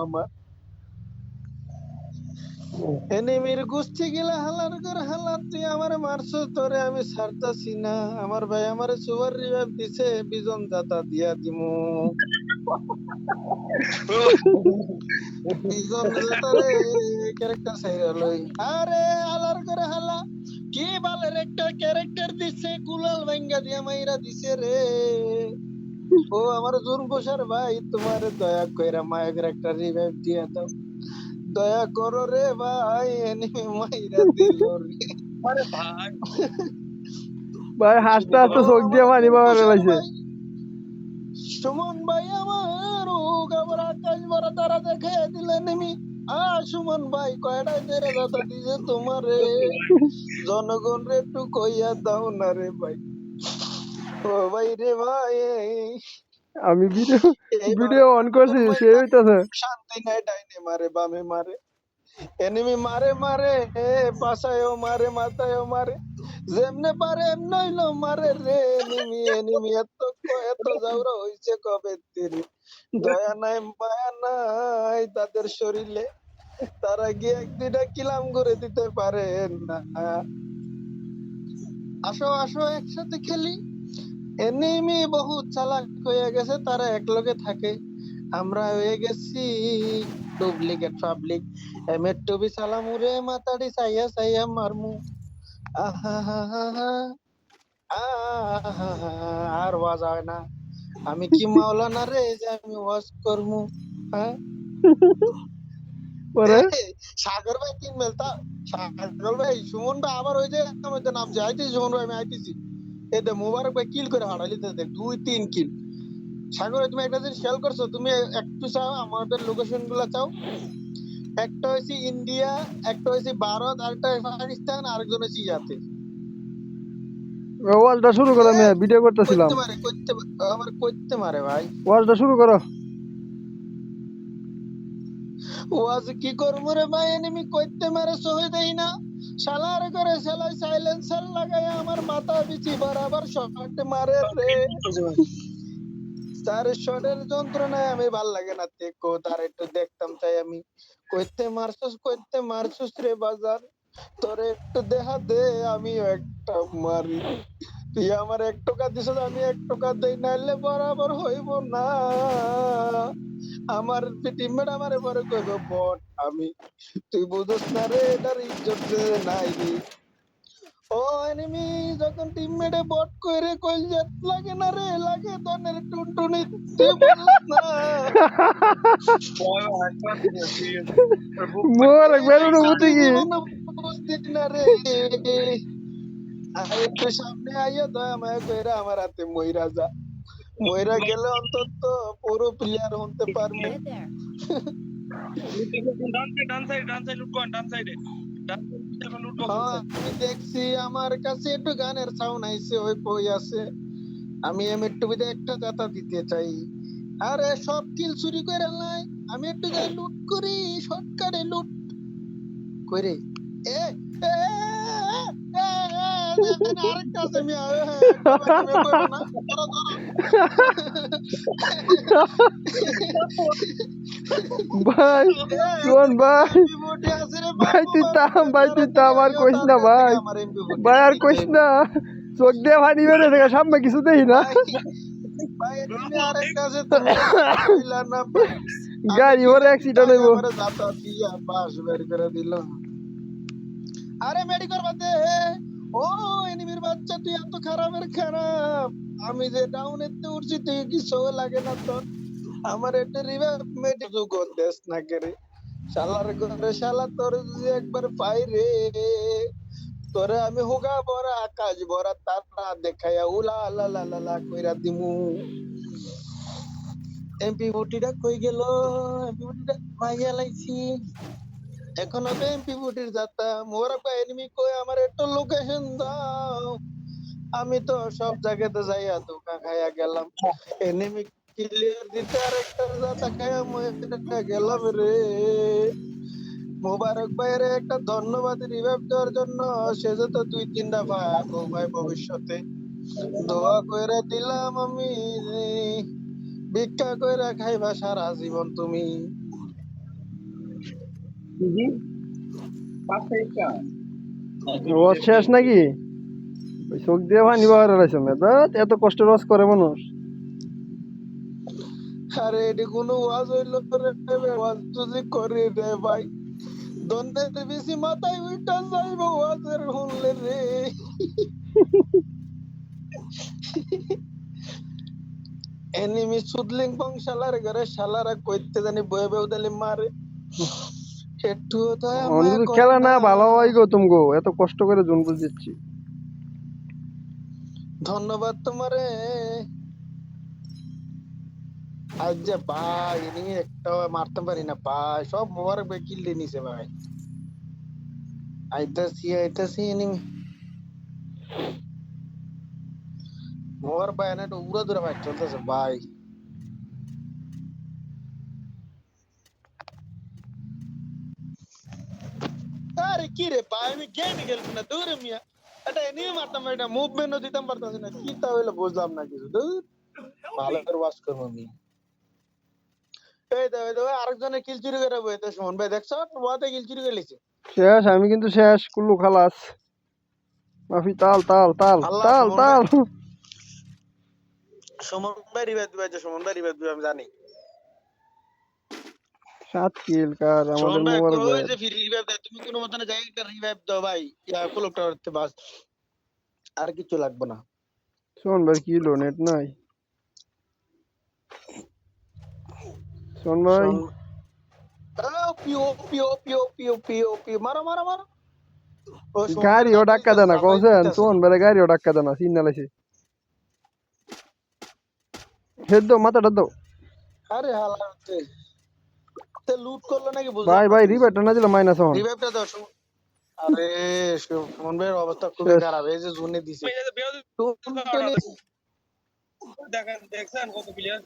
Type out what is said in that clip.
আমার এনিমির গোষ্ঠী গিলা হালার করে হালার তুই আমার মারছো তোরে আমি ছাড়তাছি না আমার ভাই আমারে সুপার রিভাইভ দিছে বিজন দাতা দিয়া দিমু বিজন দাতা রে ক্যারেক্টার সাইরা লই আরে হালার করে হালা কি বালের একটা ক্যারেক্টার দিছে কুলাল ভাঙ্গা দিয়া মাইরা দিছে রে ও আমার জোর বসার ভাই তোমার দয়া কইরা মায়ের একটা রিভাইভ দিয়া দাও দয়া করো রে ভাই এনিমি মাইরা দিল রে আরে ভাই ভাই হাসতে হাসতে চোখ দিয়ে পানি বাবার লাগছে। সুমন ভাই আমার ও গাবর আকাশ ভরা তারা দেখে দিলে নেমি সুমন ভাই কয়টা তেরে দাদা দিছে তোমারে জনগণ রে একটু কইয়া দাও না রে ভাই ও ভাই রে ভাই আমি ভিডিও এইবার অন করছি সে হইতাছে শান্তি নাই ডাইনে মারে বামে মারে এনিমি মারে মারে পাশায়ও মারে মাথায়ও মারে যেমনে পারে এমনইলো মারে রে এনিমি এত জাউরা হইছে কবে তেরে দয়া নাই মায়া নাই তাদের শরীরে তারা গিয়ে এক দুইটা কিলাম করে দিতে পারে না আসো আসো একসাথে খেলি এনিমি বহুত চালাক হয়ে গেছে তারা একলগে থাকে আমরা হয়ে গেছি ডুপ্লিকেট পাবলিক এমের টবি সালামুরে মাতাড়ি সাইয়া সাইয়া মারমু আহা আর ওয়াজ হয় না আমি কি মাওলানা রে যে আমি ওয়াজ করমু হ্যাঁ পরে সাগর ভাই তিন মেলতা সাগর ভাই সুমন ভাই আবার ওই যে আমাদের নাম যে আইতেছি সুমন ভাই আমি আইতেছি এতে মোবারক ভাই কিল করে হারাইলি দেখ 2-3 কিল সাগর তুমি একটা জিনিস খেয়াল করছো তুমি একটু চাও আমাদের লোকেশন গুলা চাও একটা হয়েছে ইন্ডিয়া একটা হয়েছে ভারত আরেকটা পাকিস্তান আরেকজন হয়েছে ইয়াতে ওয়াজটা শুরু করো, আমি ভিডিও করতেছিলাম। আমার করতে মারে ভাই ওয়াজটা শুরু করো। ওয়াজ কি করবো রে ভাই এনিমি করতে মারে সহে দেই না শালার করে শালা সাইলেন্সার লাগাই আমার মাথা বিচি বরাবর শট মারে রে তার শটের যন্ত্রণায় আমি ভাল লাগে না দেখো তার একটু দেখতাম চাই আমি কইতে মারছস রে বাজার তোর একটু দেখা দে আমি একটা মারি তুই আমার 1 টাকা দিছ আমি 1 টাকা দেই নাইলে বরাবর হইব না আমার টিমমেট আমারে পরে কইব বট আমি তুই বুঝছ না রে এটার ইজ্জত নাই রে ও এনিমি যখন টিমমেটে বট কইরে কইল জেট লাগে না রে লাগে দনের টুনটুনি তুই বুঝছ না মোর বেরোনো বুঝি কি বুঝছিস না রে একটু সামনে আইয়া দয়া মায়া কইরা আমার হাতে মইরা যা মইরা গেলে অন্তত পুরো প্লেয়ার হতে পারবো আমি দেখছি আমার কাছে একটু গানের সাউন্ড আইছে ওই কই আছে আমি এমএটুবিতে একটা জাতা দিতে চাই আরে সব কিল চুরি করে নাই আমি একটু যাই লুট করি শর্টকাটে লুট করে এ এ, আরেকটা আছে আমি না ভাই শোন ভাই, ভাই তুই থাম আর কইস না ভাই, ভাই আর কইস না, চোখ দিয়ে পানি বেরোয় থেকে সামনে কিছু দেখি না। গাড়ি ওরে অ্যাক্সিডেন্ট হইব। আরে মেডিকেল বাদে ও এনিমির বাচ্চা তুই এত খারাপের খারাপ আমি যে ডাউনেতে উঠছি তুই কিছু লাগে না তোর আমার একটা রিভাইভ মেডিকেল দেশ না করে শালার ঘরে শালা তোর যদি একবার পাই রে তোরে আমি হুগা ভরা আকাশ ভরা তারা দেখাইয়া উলা লা লা লা লা কইরা দিমু এমপি বুটিটা কই গেল এমপি বুটিটা মাইয়া লাইছি এখন হবে এমপি বুটির যাত্রা মোরা কই এনিমি কই আমার একটা লোকেশন দাও আমি তো সব জায়গাতে যাইয়া ধোকা খাইয়া গেলাম এনিমি ক্লিয়ার দিতে আর একটা যাত্রা খাইয়া মইটা গেলাম রে মোবারক ভাইয়ের একটা ধন্যবাদ রিভাইভ দেওয়ার জন্য সে যত 2-3টা ভাই ভবিষ্যতে দোয়া কইরা দিলাম আমি ভিক্ষা কইরা খাইবা সারা জীবন তুমি রস শেষ নাকি? ওই চোখ দিয়ে পানি বাহার রয়েছে না, এত কষ্ট রস করে মানুষ। আরে এটি কোনো ওয়াজ হইলো রে, ওয়াজ যদি করি রে ভাই, দন্ডের বেশি মাথায় উইটা যাইব ওয়াজের শুনলে রে। এনিমি সুদলিং পং শালার ঘরে শালারা কইতে জানি বয়ে বয়ে উদালি মারে, একটু দয়া মায়া যদি করে খেলা না না। ভালো হয় গো, তুমি গো এত কষ্ট করে জন বুঝেছি। ধন্যবাদ তোমারে। আজ যে ভাই এনিমি একটা মারতে পারি না ভাই, সব মোবারক ভাই কিল দিয়ে নিছে ভাই। আইতাছি এনিমি মোবারক ভাই এনে তো উড়া দূরে ভাই চলতেছে ভাই। আরে কি রে ভাই, আমি গেমই খেলছি না দূরে মিয়া। এটা এনিমি মারতাম ভাই, এটা মুভমেন্টও দিতাম পারতাছি না, কি তা হইলো বুঝলাম না কিছু। দূর ভালো করে ওয়াশ করবো আমি। এই তো আরেকজনে কিল চুরি করে বইতে সুমন ভাই, দেখছো ওয়াতে কিল চুরি করে লিছে। শেষ, আমি কিন্তু শেষ, কুল্লু খালাস। মাফি তাল তাল তাল আল্লাহ তাল সুমন ভাই, তাল। সুমন ভাই রিভাইভ দিবে, সুমন ভাই রিভাইভ দিবে আমি জানি। 7 কিল কার সুমন আমাদের ভাই মোবারক কই ভাইয়ের। যে ফ্রি রিভাইভ দেয়, তুমি কোনো মতে যাই একটা রিভাইভ দাও ভাই, ইয়া কুলকটা করতে বাস, আর কিছু লাগবে না। শোন ভাই, কি হলো, নেট নাই? শোন ভাই, শোন পিও পিও পিও পিও পিও পিও মারো মারো মারো। ও সুমন ভাই গাড়িও ডাক ডাক্কা দেয় দিতেছে, না জামাই কৌছেন, দিতেছে। শোন বেড়ে গাড়িও ডাক্কা দেয় না, সিগনাল আছে। হেড দাও, মাথাটা দাও। আরে হালা তে লুট করলো নাকি বুঝলাম ভাই না ভাই, তো কিছু। রিভারটা না দিলে মাইনাস হন। রিভাইভটা দাও সুমন। আরে সুমন ভাইয়ের অবস্থা খুবই শেষ। খারাপ, এই যে জুনে দিছে। দেখেন দেখছেন কত প্লেয়ার